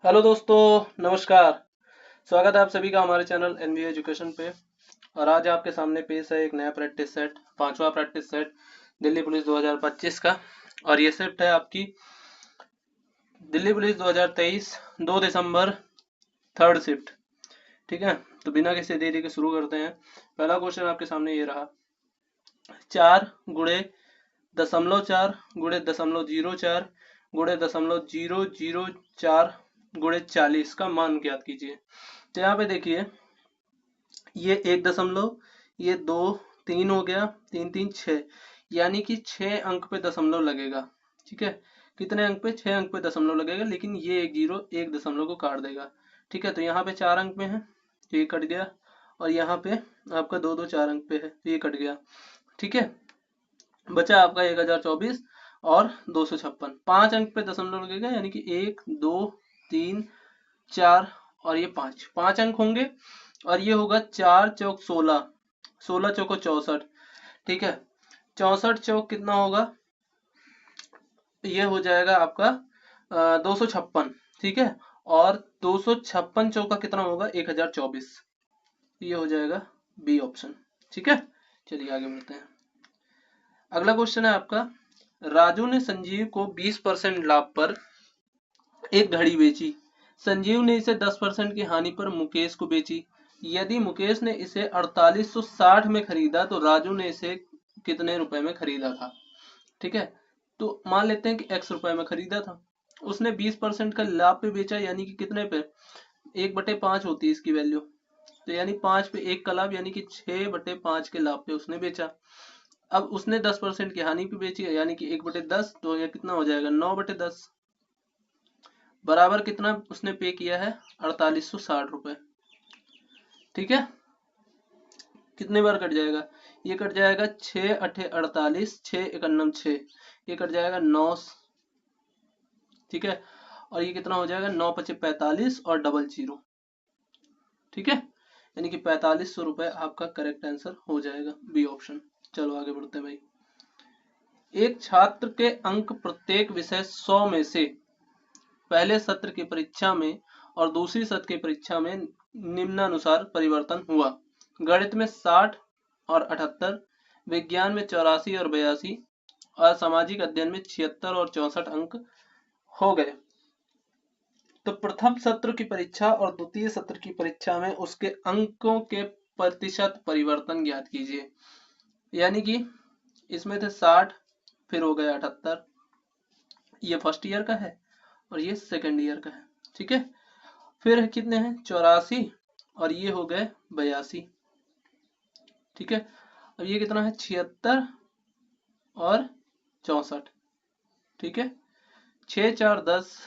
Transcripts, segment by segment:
Hello दोस्तों, नमस्कार। स्वागत है आप सभी का हमारे चैनल एनवी एजुकेशन पे। और आज आपके सामने पेश है एक नया प्रैक्टिस सेट, पांचवा प्रैक्टिस सेट दिल्ली पुलिस 2025 का। और ये शिफ्ट है आपकी दिल्ली पुलिस 2023 2 दिसंबर, थर्ड शिफ्ट। ठीक है, तो बिना किसी देरी के शुरू करते हैं। पहला क्वेश्चन आपके सामने ये रहा, 4 × 0.4 × 0.04 × 0.004 × 40 का मान ज्ञात कीजिए। तो यहाँ पे देखिए, ये 1 दशमलव, ये 2, 3 हो गया, 3 3 6, यानी कि 6 अंक पे दशमलव लगेगा। ठीक है, कितने अंक पे? 6 अंक पे दशमलव लगेगा, लेकिन ये एक जीरो एक दशमलव को काट देगा। ठीक है, तो यहाँ पे 4 अंक में है तो ये कट गया, और यहाँ पे आपका दो दो 4 अंक पे है तो ये कट गया। ठीक है, बचा आपका 1024 और 256। 5 अंक पे दशमलव लगेगा, यानी कि 1 2 3 4 और ये 5 5 अंक होंगे। और ये होगा 4 चौक 16, 16 चौको 64। ठीक है, 64 चौक कितना होगा? ये हो जाएगा आपका 256। ठीक है, और 256 चौका कितना होगा? 1024। ये हो जाएगा बी ऑप्शन। ठीक है, चलिए आगे बढ़ते हैं। अगला क्वेश्चन है आपका, राजू ने संजीव को 20% लाभ पर एक घड़ी बेची। संजीव ने इसे 10% की हानि पर मुकेश को बेची। यदि मुकेश ने इसे 4860 में खरीदा तो राजू ने इसे कितने रुपए में खरीदा था? ठीक है, तो मान लेते हैं कि x रुपए में खरीदा था, उसने 20% का लाभ पे बेचा, यानी कि कितने पे? 1/5 होती है इसकी वैल्यू, तो यानी 5 पे 1 का लाभ, यानी कि 6/5 के लाभ पे उसने बेचा। अब उसने 10% की हानि पे बेची है, यानी कि 1/10, तो यह कितना हो जाएगा? 9/10 बराबर कितना उसने पे किया है? 4860 रुपए। ठीक है, कितने बार कट जाएगा? ये कट जाएगा 6 × 8 = 48, 6 × 1 = 6, ये कट जाएगा 9। ठीक है, और ये कितना हो जाएगा? 9 × 5 = 45 और डबल जीरो। ठीक है, यानी कि 4500 रुपए आपका करेक्ट आंसर हो जाएगा, बी ऑप्शन। चलो आगे बढ़ते हैं भाई। एक छात्र के अंक प्रत्येक विषय 100 में से पहले सत्र की परीक्षा में और दूसरी सत्र की परीक्षा में निम्नानुसार परिवर्तन हुआ। गणित में 60 और 78, विज्ञान में 84 और 82, और सामाजिक अध्ययन में 76 और 64 अंक हो गए। तो प्रथम सत्र की परीक्षा और द्वितीय सत्र की परीक्षा में उसके अंकों के प्रतिशत परिवर्तन ज्ञात कीजिए। यानी कि इसमें थे 60, फिर हो गया 78, ये फर्स्ट ईयर का है और ये सेकेंड ईयर का है। ठीक है, फिर कितने हैं? 84, और ये हो गए 82। ठीक है, अब ये कितना है? 76 और 64। ठीक है, 6 4 10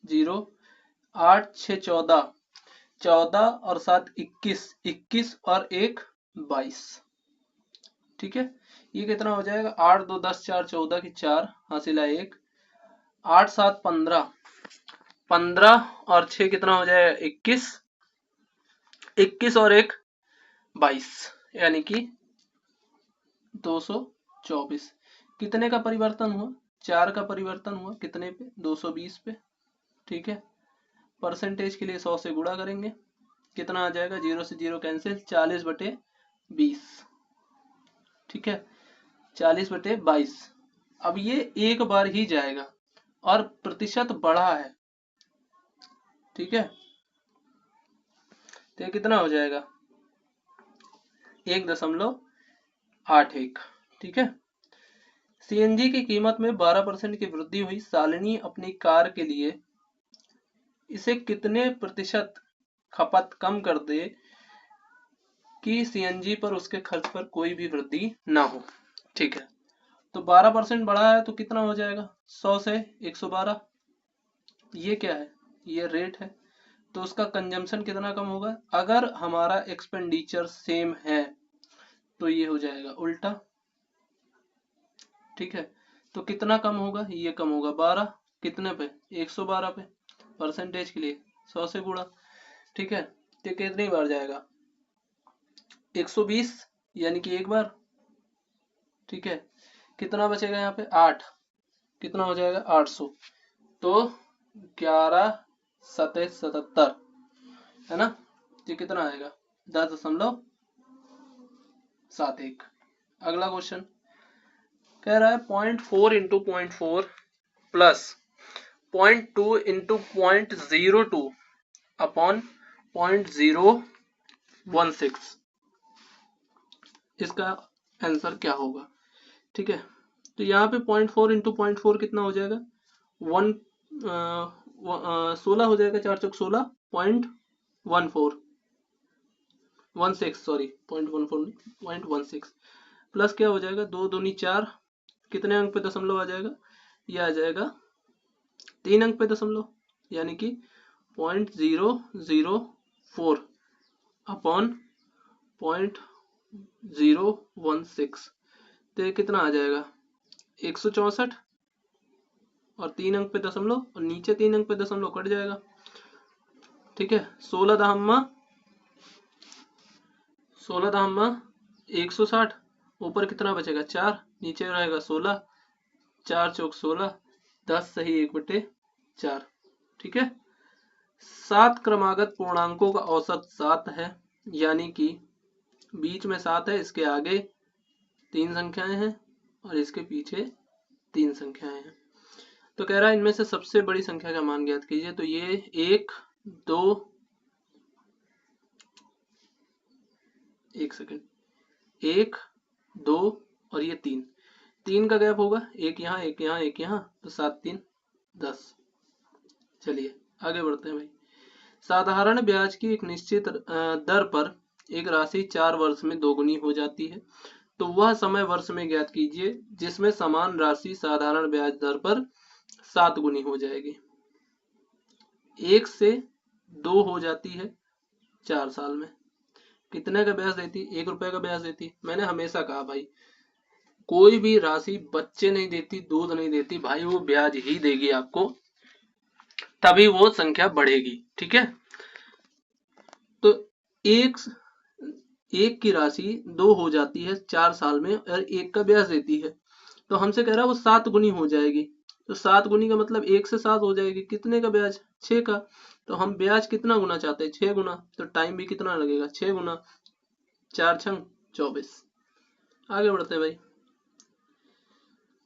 0, 8 6 14, 14 और 7 21, 21 और 1 22। ठीक है, ये कितना हो जाएगा? 8 2 10 4 14 की 4 हासिला 1, 8 7 15, 15 और 6 कितना हो जाएगा? 21, 21 और 1 22, यानी कि 224। कितने का परिवर्तन हुआ? 4 का परिवर्तन हुआ, कितने पे? 220 पे। ठीक है, परसेंटेज के लिए 100 से गुणा करेंगे, कितना आ जाएगा? 0 से 0 कैंसिल, 40/20। ठीक है, 40/22। अब ये एक बार ही जाएगा और प्रतिशत बढ़ा है। ठीक है, तो ये कितना हो जाएगा? 1.81। ठीक है, सीएनजी की कीमत में 12% की वृद्धि हुई। शालिनी अपनी कार के लिए इसे कितने प्रतिशत खपत कम कर दे कि सीएनजी पर उसके खर्च पर कोई भी वृद्धि ना हो। ठीक है, तो 12% बढ़ा है तो कितना हो जाएगा? 100 से 112। ये क्या है? ये रेट है, तो उसका कंजम्पशन कितना कम होगा? अगर हमारा एक्सपेंडिचर सेम है तो ये हो जाएगा उल्टा। ठीक है, तो कितना कम होगा? ये कम होगा 12, कितने पे? 112 पे। परसेंटेज के लिए 100 से गुणा। ठीक है, तो कितनी बार जाएगा? 120, यानी कि एक बार। ठीक है, कितना बचेगा यहाँ पे? 8, कितना हो जाएगा? 800। तो 11 77 है ना। ये कितना आएगा 10.71। अगला क्वेश्चन कह रहा है 0.4 इंटू 0.4 प्लस 0.2 इंटू 0.02 अपॉन 0.016, इसका आंसर क्या होगा। ठीक है, तो यहाँ पे 0.4 इंटू 0.4 कितना हो जाएगा 16 हो जाएगा, 4 चौक 16, 0.16 सॉरी 0.14 0.16 प्लस क्या हो जाएगा 2 दूनी 4, कितने अंक पे दशमलव आ जाएगा, ये आ जाएगा 3 अंक पे दशमलव, यानी कि 0.004 अपॉन 0.016, तो ये कितना आ जाएगा 164 और 3 अंक पे दशमलव और नीचे 3 अंक पे दशमलव कट जाएगा। ठीक है, 16 दहम्मा 160, ऊपर कितना बचेगा 4, नीचे रहेगा 16, 4 चौक 16, 10 सही 1/4। ठीक है, 7 क्रमागत पूर्णांकों का औसत 7 है, यानी कि बीच में 7 है, इसके आगे 3 संख्याएं हैं और इसके पीछे 3 संख्याएं हैं। तो कह रहा है इनमें से सबसे बड़ी संख्या का मान ज्ञात कीजिए। तो ये 1 2 1 सेकंड 1 2 और ये 3 का गैप होगा, एक यहाँ एक यहाँ एक यहाँ, तो 7 3 10। चलिए आगे बढ़ते हैं भाई। साधारण ब्याज की एक निश्चित दर पर एक राशि 4 वर्ष में दोगुनी हो जाती है, तो वह समय वर्ष में ज्ञात कीजिए जिसमें समान राशि साधारण ब्याज दर पर 7 गुनी हो जाएगी। 1 से 2 हो जाती है 4 साल में, कितने का ब्याज देती, 1 रुपए का ब्याज देती। मैंने हमेशा कहा भाई कोई भी राशि बच्चे नहीं देती, दूध नहीं देती भाई, वो ब्याज ही देगी आपको, तभी वो संख्या बढ़ेगी। ठीक है, तो एक की राशि 2 हो जाती है 4 साल में और 1 का ब्याज देती है, तो हमसे कह रहा है वो 7 गुनी हो जाएगी। तो 7 गुनी का मतलब 1 से 7 हो जाएगी, कितने का ब्याज 6 का। तो हम ब्याज कितना गुना चाहते हैं 6 गुना, तो टाइम भी कितना लगेगा 6 गुना, 4 छंग 24। आगे बढ़ते हैं भाई।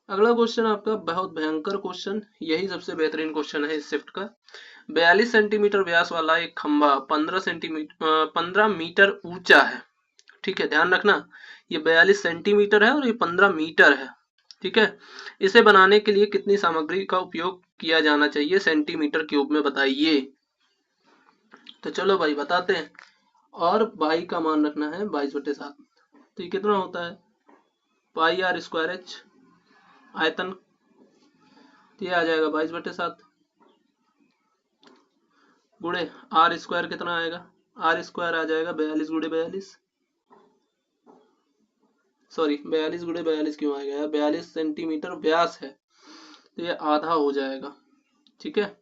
अगला क्वेश्चन आपका बहुत भयंकर क्वेश्चन, यही सबसे बेहतरीन क्वेश्चन है इस शिफ्ट का। 42 सेंटीमीटर व्यास वाला एक खंभा 15 मीटर ऊंचा है। ठीक है, ध्यान रखना ये 42 सेंटीमीटर है और ये 15 मीटर है। ठीक है, इसे बनाने के लिए कितनी सामग्री का उपयोग किया जाना चाहिए सेंटीमीटर क्यूब में बताइए। तो चलो भाई बताते हैं, और बाई का मान रखना है 22/7। तो ये कितना होता है पाई आर स्क्वायर एच आयतन, तो ये आ जाएगा 22/7 गुणे आर स्क्वायर, कितना आएगा आर स्क्वायर आ जाएगा 42 गुणे 42, सॉरी 42 गुणे 42 क्यों आएगा यार, 42 सेंटीमीटर व्यास है तो ये आधा हो जाएगा। ठीक है,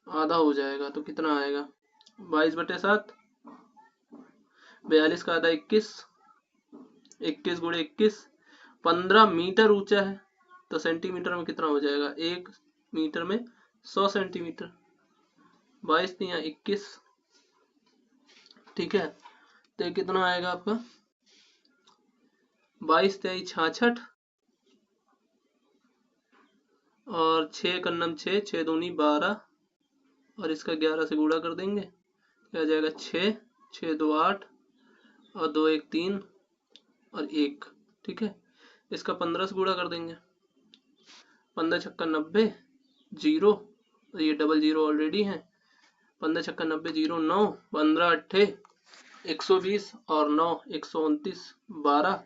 आधा हो जाएगा तो कितना आएगा 22/7, 42 का आधा 21, 21 गुणे 21, 15 मीटर ऊंचा है तो सेंटीमीटर में कितना हो जाएगा, 1 मीटर में 100 सेंटीमीटर, 22 या 21। ठीक है, तो ये कितना आएगा आपका 22 तेई 66 और 6 कन्नम 6, 6 दूनी 12 और इसका 11 से गुणा कर देंगे, क्या आ जाएगा 6, 6 2 8 और 2 1 3 और 1। ठीक है, इसका 15 से गुणा कर देंगे, 15 छक्का 90 जीरो, तो ये डबल जीरो ऑलरेडी है, 15 छक्का 90 0 9, 15 अट्ठे 120 और 9 129, 12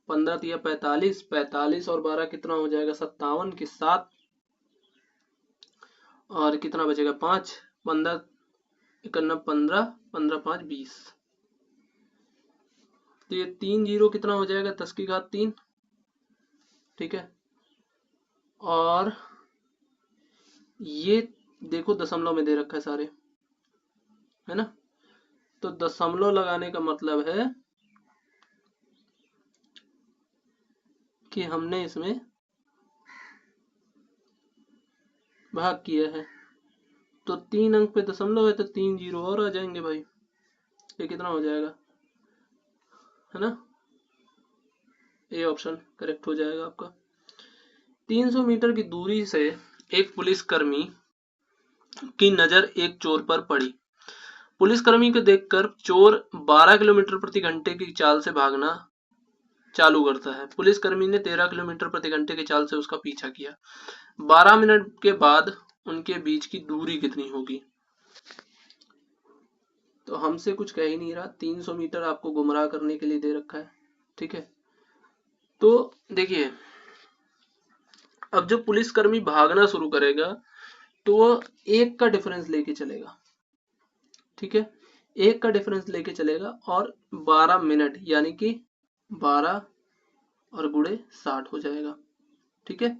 15 तिया 45, 45 और 12 कितना हो जाएगा 57 की 7 और कितना बचेगा 5, 15 इकन्ना 15, 15 5 20, तो ये 3 जीरो कितना हो जाएगा 10 की घात 3। ठीक है, और ये देखो दशमलव में दे रखा है सारे, है ना, तो दशमलव लगाने का मतलब है कि हमने इसमें भाग किया है। तो 3 अंक पे दशमलव है तो 3 जीरो और आ जाएंगे भाई। ये कितना हो जाएगा, है ना, ये ऑप्शन करेक्ट हो जाएगा आपका। 300 मीटर की दूरी से एक पुलिसकर्मी की नजर एक चोर पर पड़ी। पुलिसकर्मी को देखकर चोर 12 किलोमीटर प्रति घंटे की चाल से भागना चालू करता है। पुलिसकर्मी ने 13 किलोमीटर प्रति घंटे की चाल से उसका पीछा किया। 12 मिनट के बाद उनके बीच की दूरी कितनी होगी। तो हमसे कुछ कह ही नहीं रहा, 300 मीटर आपको गुमराह करने के लिए दे रखा है। ठीक है, तो देखिए अब जो पुलिसकर्मी भागना शुरू करेगा तो वो 1 का डिफरेंस लेके चलेगा। ठीक है, 1 का डिफरेंस लेके चलेगा और 12 मिनट यानी कि 12 और गुणे 60 हो जाएगा। ठीक है,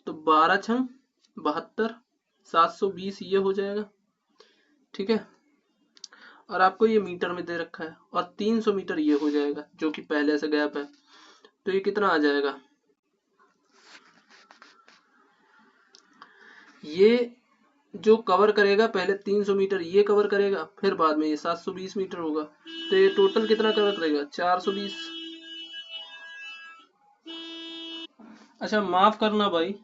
तो 12 छंग 72, 720 ये हो जाएगा। ठीक है, और आपको ये मीटर में दे रखा है और 300 मीटर ये हो जाएगा जो कि पहले से गैप है। तो ये कितना आ जाएगा, ये जो कवर करेगा पहले 300 मीटर ये कवर करेगा, फिर बाद में ये 720 मीटर होगा। तो ये टोटल कितना कवर करेगा, 420। अच्छा माफ करना भाई,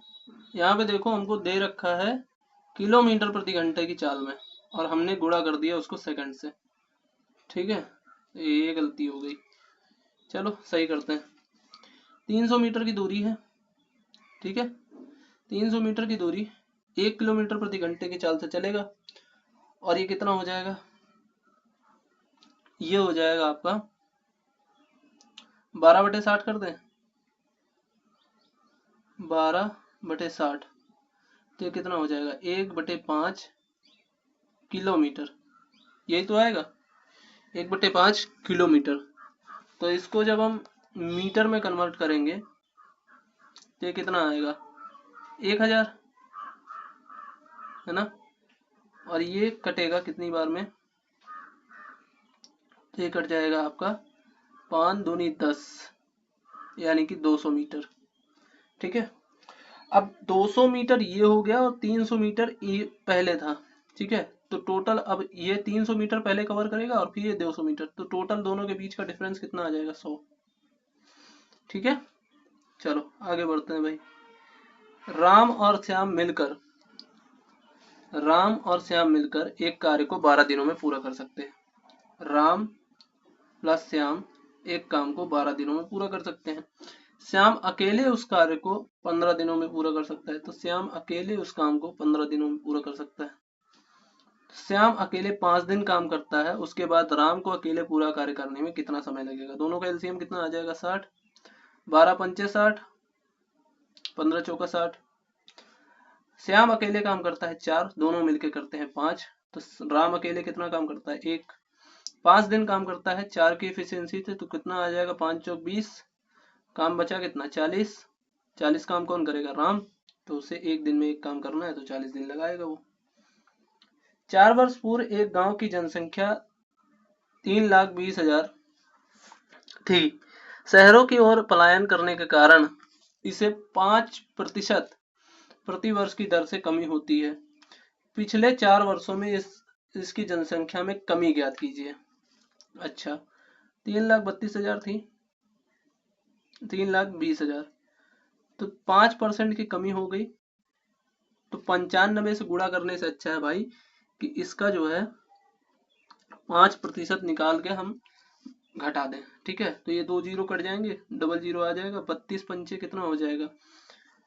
यहाँ पे देखो हमको दे रखा है किलोमीटर प्रति घंटे की चाल में और हमने गुणा कर दिया उसको सेकंड से। ठीक है, ये गलती हो गई, चलो सही करते हैं। 300 मीटर की दूरी है। ठीक है, 300 मीटर की दूरी 1 किलोमीटर प्रति घंटे की चाल से चलेगा और ये कितना हो जाएगा, ये हो जाएगा आपका 12/60 कर दें, 12/60। तो ये कितना हो जाएगा 1/5 किलोमीटर, यही तो आएगा 1/5 किलोमीटर। तो इसको जब हम मीटर में कन्वर्ट करेंगे तो ये कितना आएगा 1000, है ना, और ये कटेगा कितनी बार में, तो ये कट जाएगा आपका 5 दूनी 10 यानी कि 200 मीटर। ठीक है, अब 200 मीटर ये हो गया और 300 मीटर ये पहले था। ठीक है, तो टोटल अब ये 300 मीटर पहले कवर करेगा और फिर ये 200 मीटर, तो टोटल दोनों के बीच का डिफरेंस कितना आ जाएगा, 100। ठीक है, चलो आगे बढ़ते हैं भाई। राम और श्याम मिलकर एक कार्य को 12 दिनों में पूरा कर सकते हैं। राम प्लस श्याम एक काम को 12 दिनों में पूरा कर सकते हैं। श्याम अकेले उस कार्य को 15 दिनों में पूरा कर सकता है। तो श्याम अकेले उस काम को 15 दिनों में पूरा कर सकता है। श्याम अकेले 5 दिन काम करता है, उसके बाद राम को अकेले पूरा कार्य करने में कितना समय लगेगा। दोनों का एलसीएम कितना आ जाएगा, 60, 12 पंचे 60, 15 चौका 60। श्याम अकेले काम करता है 4, दोनों मिलके करते हैं 5, तो राम अकेले कितना काम करता है 1। 5 दिन काम करता है 4 की एफिशिएंसी थे, तो कितना आ जाएगा 5 चौक 20, काम बचा कितना 40। 40 काम कौन करेगा, राम, तो उसे एक दिन में एक काम करना है तो 40 दिन लगाएगा वो। 4 वर्ष पूर्व एक गांव की जनसंख्या 3,20,000 थी। शहरों की ओर पलायन करने के कारण इसे 5% प्रति वर्ष की दर से कमी होती है। पिछले 4 वर्षों में इसकी जनसंख्या में कमी ज्ञात कीजिए। अच्छा, 3,32,000 थी, 3,20,000, तो 5% की कमी हो गई। तो 95 से गुणा करने से अच्छा है भाई कि इसका जो है 5% निकाल के हम घटा दें। ठीक है, तो ये 2 जीरो कट जाएंगे, डबल जीरो आ जाएगा, 32 पंचे कितना हो जाएगा,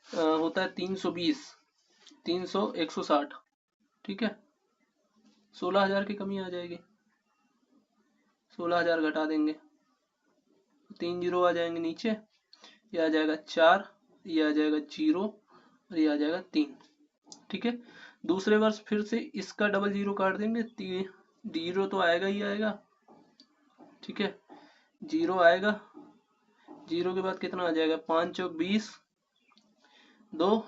होता है 320, 300 160। ठीक है, 16,000 की कमी आ जाएगी, 16,000 घटा देंगे, 3 जीरो आ जाएंगे नीचे, ये आ जाएगा 4, ये आ जाएगा 0 और ये आ जाएगा 3। ठीक है, दूसरे वर्ष फिर से इसका डबल जीरो काट देंगे, जीरो तो आएगा ही आएगा। ठीक है, जीरो आएगा, जीरो के बाद कितना आ जाएगा, 5 चौक 20, 2।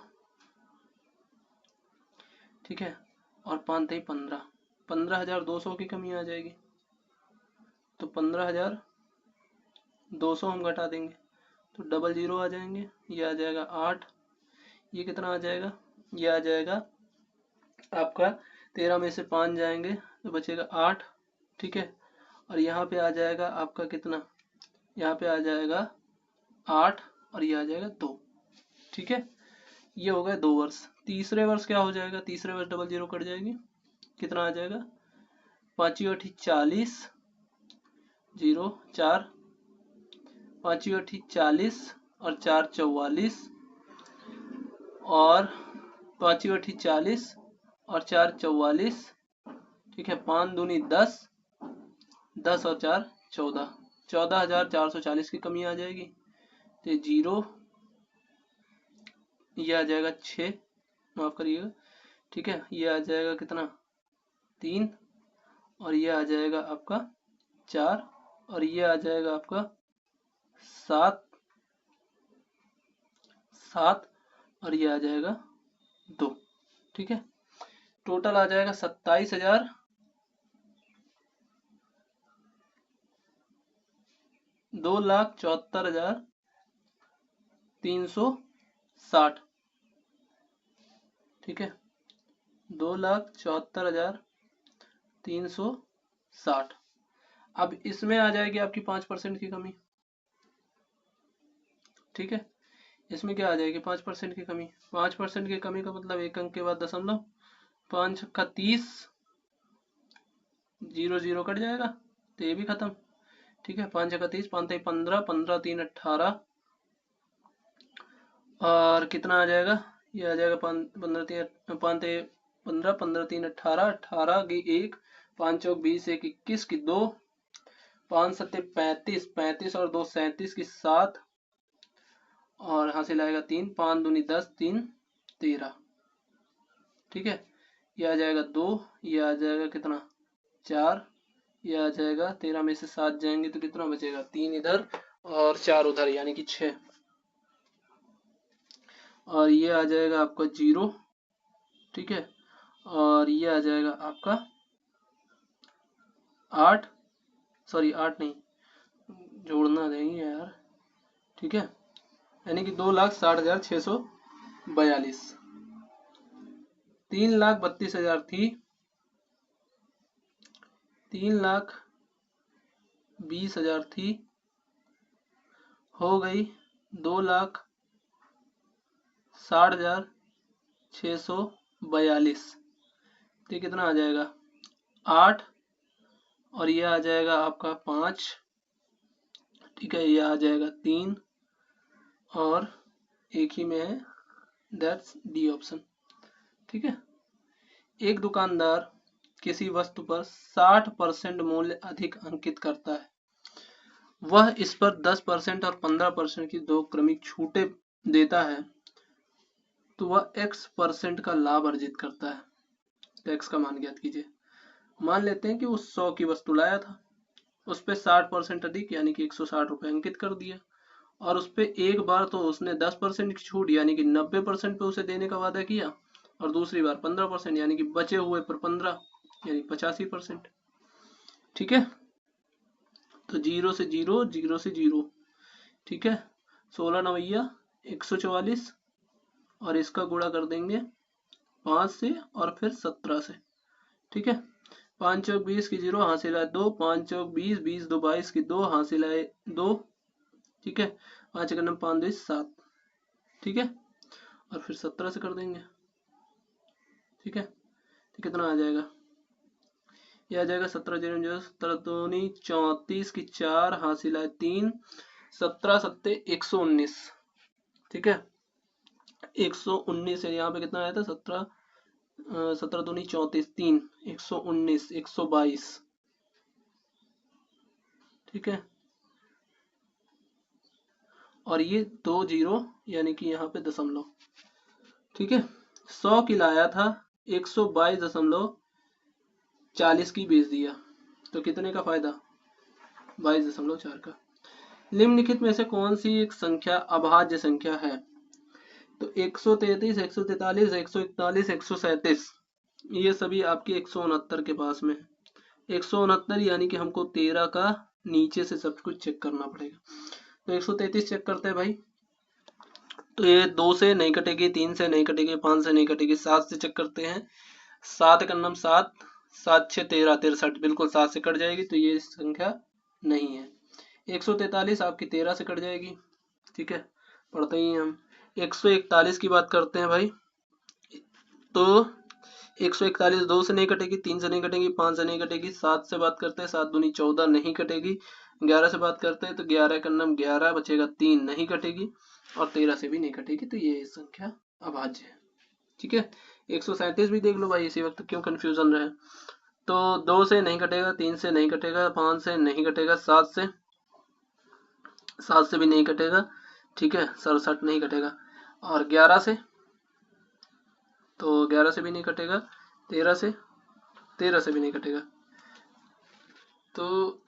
ठीक है, और 5 थे 15, 15,200 की कमी आ जाएगी। तो 15,200 हम घटा देंगे तो डबल जीरो आ जाएंगे, ये आ जाएगा 8, ये कितना आ जाएगा, ये आ जाएगा आपका 13 में से 5 जाएंगे तो बचेगा 8, ठीक है। और यहाँ पे आ जाएगा आपका कितना, यहाँ पे आ जाएगा 8 और ये आ जाएगा 2, ठीक है। ये हो गए 2 वर्ष। तीसरे वर्ष क्या हो जाएगा, तीसरे वर्ष डबल जीरो कट जाएगी, कितना आ जाएगा, 5 8 40, 0 4, 5 8 40 और 4 44, और 5 8 40 और 4 44, ठीक है। 5 दूनी 10, 10 और 4 14, 14,440 की कमी आ जाएगी। तो 0, ये आ जाएगा 6, माफ करिएगा, ठीक है। ये आ जाएगा कितना, 3, और ये आ जाएगा आपका 4, और ये आ जाएगा आपका 7, और ये आ जाएगा 2, ठीक है। टोटल आ जाएगा 27,000 2,74,360, ठीक है। 2,74,360। अब इसमें आ जाएगी आपकी 5% की कमी, ठीक है। इसमें क्या आ जाएगी, 5% की कमी। 5% की कमी का मतलब एक अंक के बाद दशमलव, 5 का 30, 0 0 कट जाएगा तो ये भी खत्म, ठीक है। 5 का 30, 5 15, 15 3 18, और कितना आ जाएगा, ये आ जाएगा 15 3 5 15, 15 3 18, 18 की 1, 5 चौक 20, 1 21 की 2, 5 7 35, 35 और 2 37 की 7, और हासिल आएगा 3, 5 दूनी 10, 3 13, ठीक है। ये आ जाएगा 2, ये आ जाएगा कितना 4, ये आ जाएगा 13 में से 7 जाएंगे तो कितना बचेगा, 3 इधर और 4 उधर, यानी कि 6, और ये आ जाएगा आपका 0, ठीक है। और ये आ जाएगा आपका 8, सॉरी 8 नहीं, जोड़ना देंगे यार, ठीक है। यानी कि 2,60,642, 3,32,000 थी, 3,20,000 थी, हो गई 2,60,642, तो कितना आ जाएगा 8, और ये आ जाएगा आपका 5, ठीक है। ये आ जाएगा 3, और एक ही में है, दैट्स डी ऑप्शन, ठीक है। एक दुकानदार किसी वस्तु पर 60% मूल्य अधिक अंकित करता है, वह इस पर 10% और 15% की 2 क्रमिक छूटें देता है, तो वह x% का लाभ अर्जित करता है। तो x का मान ज्ञात कीजिए। मान लेते हैं कि वो 100 की वस्तु लाया था, उस पर 60% अधिक यानी कि 160 रुपए अंकित कर दिया, और उस पर एक बार तो उसने 10% की छूट यानी कि 90% पे उसे देने का वादा किया, और दूसरी बार 15% यानी कि बचे हुए पर 15 यानी 85%, ठीक है। तो 0 से 0, 0 से 0, ठीक है। 16 9 144, और इसका गुणा कर देंगे 5 से और फिर 17 से, ठीक है। 5 चौक 20 की 0, हासिल आए 2, 5 चौक 20, 20 2 22 की 2, हासिल आए 2, ठीक है। 5 का 5 2 7, ठीक है। और फिर 17 से कर देंगे, ठीक है। तो कितना आ जाएगा, ये आ जाएगा 17 0 17 दूनी 34 की 4, हासिल आए 3, 17 सत्ते 119, ठीक है। 119 है, यहाँ पे कितना आया था 17, 17 दूनी 34, 3 119, 122, ठीक है। और ये 2 0 यानी कि यहाँ पे दशमलव, ठीक है। 100 की लाया था, 122.40 की बेच दिया, तो कितने का फायदा, 22.4 का। निम्नलिखित में से कौन सी एक संख्या अभाज्य संख्या है, तो 133, 143, 141, 137, ये सभी आपके 169 के पास में है। 169 यानी कि हमको 13 का नीचे से सब कुछ चेक करना पड़ेगा। तो 133 चेक करते हैं भाई, तो ये 2 से नहीं कटेगी, 3 से नहीं कटेगी, 5 से नहीं कटेगी, 7 से चेक करते हैं, 7 का नम 7, 7 6 13, 63, बिल्कुल 7 से कट जाएगी तो ये संख्या नहीं है। 143 आपकी 13 से कट जाएगी। ठीक है, पढ़ते ही हम 141 की बात करते हैं भाई। तो 141 2 से नहीं कटेगी, 3 से नहीं कटेगी, 5 से नहीं कटेगी, 7 से बात करते हैं, 7 दूनी 14 नहीं कटेगी। 11 से बात करते हैं तो 11 का नम 11 बचेगा, 3 नहीं कटेगी, और 13 से भी नहीं कटेगी, तो ये संख्या अभाज्य है। ठीक है, 137 भी देख लो भाई, इसी वक्त क्यों कंफ्यूजन रहे। तो 2 से नहीं कटेगा, 3 से नहीं कटेगा, 5 से नहीं कटेगा, 7 से भी नहीं कटेगा। ठीक है, 67 नहीं कटेगा, और 11 से, तो 11 से भी नहीं कटेगा, 13 से भी नहीं कटेगा। तो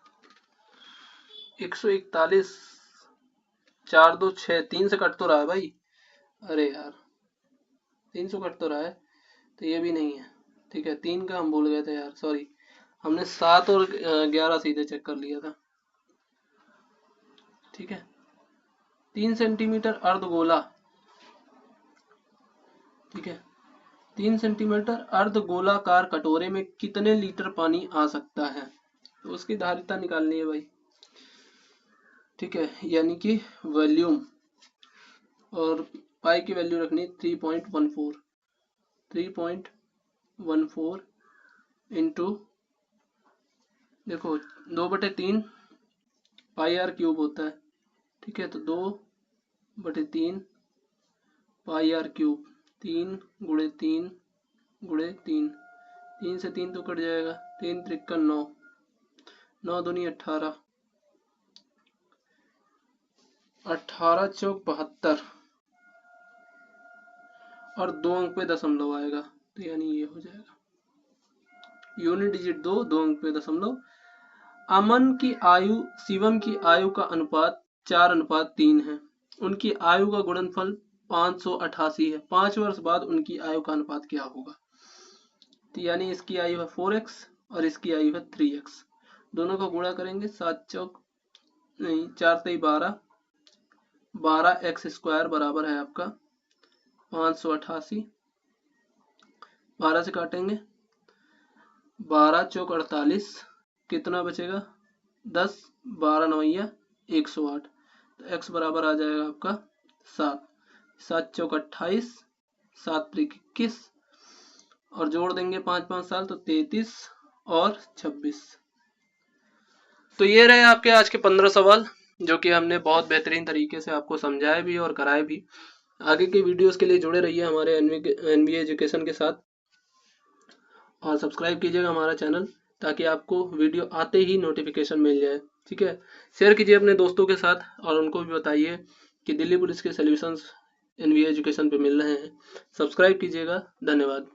141 4 2 6, 3 से कट तो रहा है भाई, अरे यार 300 कट तो रहा है, तो ये भी नहीं है। ठीक है, 3 का हम भूल गए थे यार, सॉरी, हमने 7 और 11 सीधे चेक कर लिया था। ठीक है, 3 सेंटीमीटर अर्धगोला। ठीक है, 3 सेंटीमीटर अर्धगोलाकार कटोरे में कितने लीटर पानी आ सकता है, तो उसकी धारिता निकालनी है भाई। ठीक है, यानी कि वॉल्यूम, और पाई की वैल्यू रखनी 3.14 इंटू, देखो 2/3 पाई आर क्यूब होता है। ठीक है, तो 2/3 पाई आर क्यूब, 3 गुणे 3 गुणे 3, 3 से 3 तो कट जाएगा, 3 त्रिक 9, 9 दूनी 18, 18 चौक 72, और 2 अंक पे दशमलव आएगा, तो यानी ये हो जाएगा यूनिट डिजिट 2 अंक पे दशमलव। अमन की आयु शिवम की आयु का अनुपात 4:3 है। उनकी आयु का गुणनफल 588 है। 5 वर्ष बाद उनकी आयु का अनुपात क्या होगा, तो यानी इसकी आयु है 4x और इसकी आयु है 3x। दोनों का गुणा करेंगे, 7 चौक नहीं 4 से 12, 12x² बराबर है आपका 588। 12 से काटेंगे, 12 चौक 48, कितना बचेगा 10, 12 9 108, तो x बराबर आ जाएगा आपका 7, 7 चौक 28, 7 त्रिक 21, और जोड़ देंगे 5 साल तो 33 और 26। तो ये रहे आपके आज के 15 सवाल, जो कि हमने बहुत बेहतरीन तरीके से आपको समझाए भी और कराए भी। आगे के वीडियोस के लिए जुड़े रहिए हमारे एनबीए एजुकेशन के साथ, और सब्सक्राइब कीजिएगा हमारा चैनल, ताकि आपको वीडियो आते ही नोटिफिकेशन मिल जाए। ठीक है, शेयर कीजिए अपने दोस्तों के साथ, और उनको भी बताइए कि दिल्ली पुलिस के सॉल्यूशंस एनबीए एजुकेशन पे मिल रहे हैं। सब्सक्राइब कीजिएगा, धन्यवाद।